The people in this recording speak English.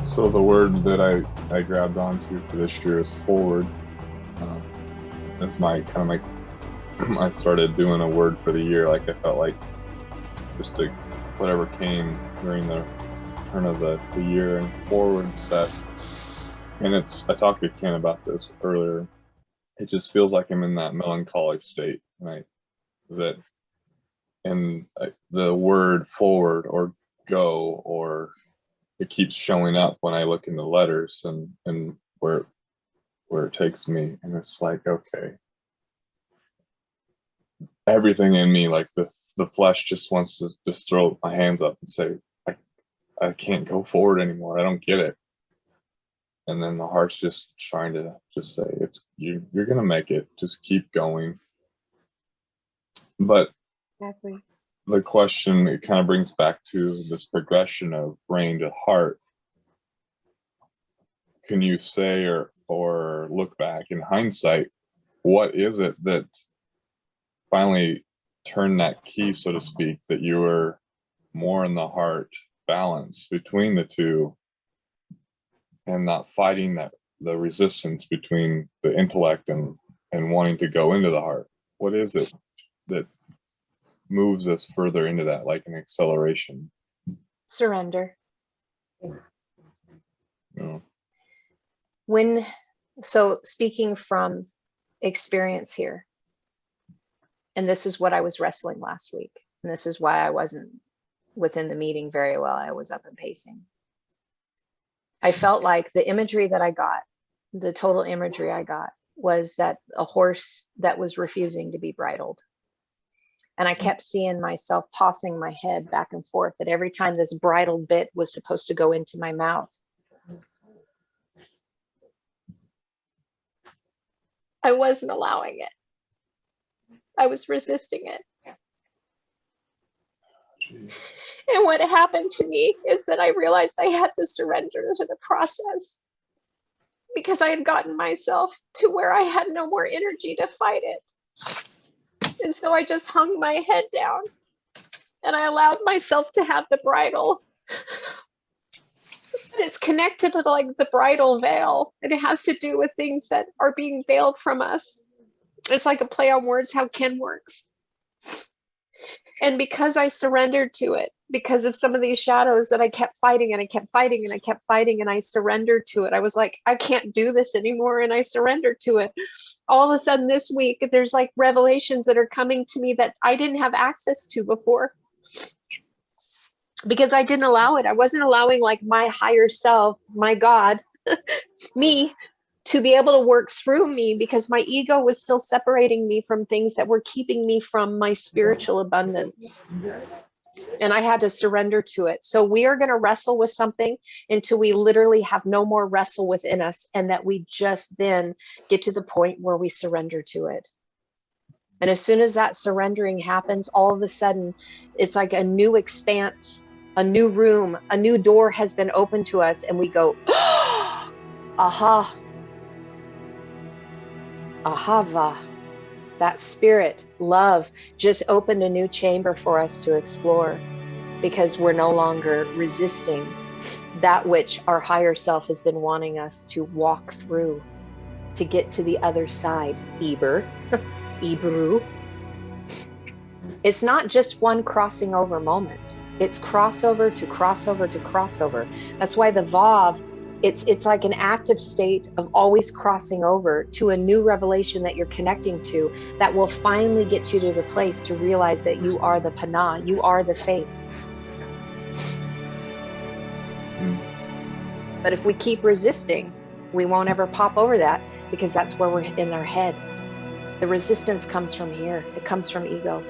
So the word that I grabbed onto for this year is forward. Um, that's my kind of my I started doing a word for the year. Like I felt like just to whatever came during the turn of the year and forward step. And I talked to Ken about this earlier. It just feels like I'm in that melancholy state, right? That and the word forward or go or it keeps showing up when I look in the letters and where it takes me, and it's like, okay, everything in me, like the flesh just wants to just throw my hands up and say, I can't go forward anymore. I don't get it. And then the heart's just trying to just say, you're gonna make it. Just keep going. But Exactly. the question, it kind of brings back to this progression of brain to heart. Can you say or look back in hindsight, what is it that finally turned that key, so to speak, that you were more in the heart balance between the two and not fighting the resistance between the intellect and wanting to go into the heart? What is it that moves us further into that, like an acceleration? Surrender. You know? So speaking from experience here, and this is what I was wrestling last week, and this is why I wasn't within the meeting very well. I was up and pacing. I felt like the imagery that I got, the total imagery I got, was that a horse that was refusing to be bridled. And I kept seeing myself tossing my head back and forth at every time this bridled bit was supposed to go into my mouth. I wasn't allowing it. I was resisting it. Jeez. And what happened to me is that I realized I had to surrender to the process because I had gotten myself to where I had no more energy to fight it. And so I just hung my head down and I allowed myself to have the bridle. It's connected to like the bridal veil. It has to do with things that are being veiled from us. It's like a play on words, how Ken works. And because I surrendered to it, because of some of these shadows that I kept fighting and I kept fighting and I kept fighting and I surrendered to it. I was like, I can't do this anymore. And I surrendered to it. All of a sudden this week, there's like revelations that are coming to me that I didn't have access to before. Because I didn't allow it. I wasn't allowing like my higher self, my God, me, to be able to work through me because my ego was still separating me from things that were keeping me from my spiritual abundance. And I had to surrender to it. So we are going to wrestle with something until we literally have no more wrestle within us, and that we just then get to the point where we surrender to it. And as soon as that surrendering happens, all of a sudden, it's like a new expanse, a new room, a new door has been opened to us, and we go, aha, ahava. That spirit, love, just opened a new chamber for us to explore, because we're no longer resisting that which our higher self has been wanting us to walk through to get to the other side. Ibru. It's not just one crossing over moment. It's crossover to crossover to crossover. That's why the Vav, it's like an active state of always crossing over to a new revelation that you're connecting to, that will finally get you to the place to realize that you are the Pana, you are the face. But if we keep resisting, we won't ever pop over that, because that's where we're in our head. The resistance comes from here. It comes from ego.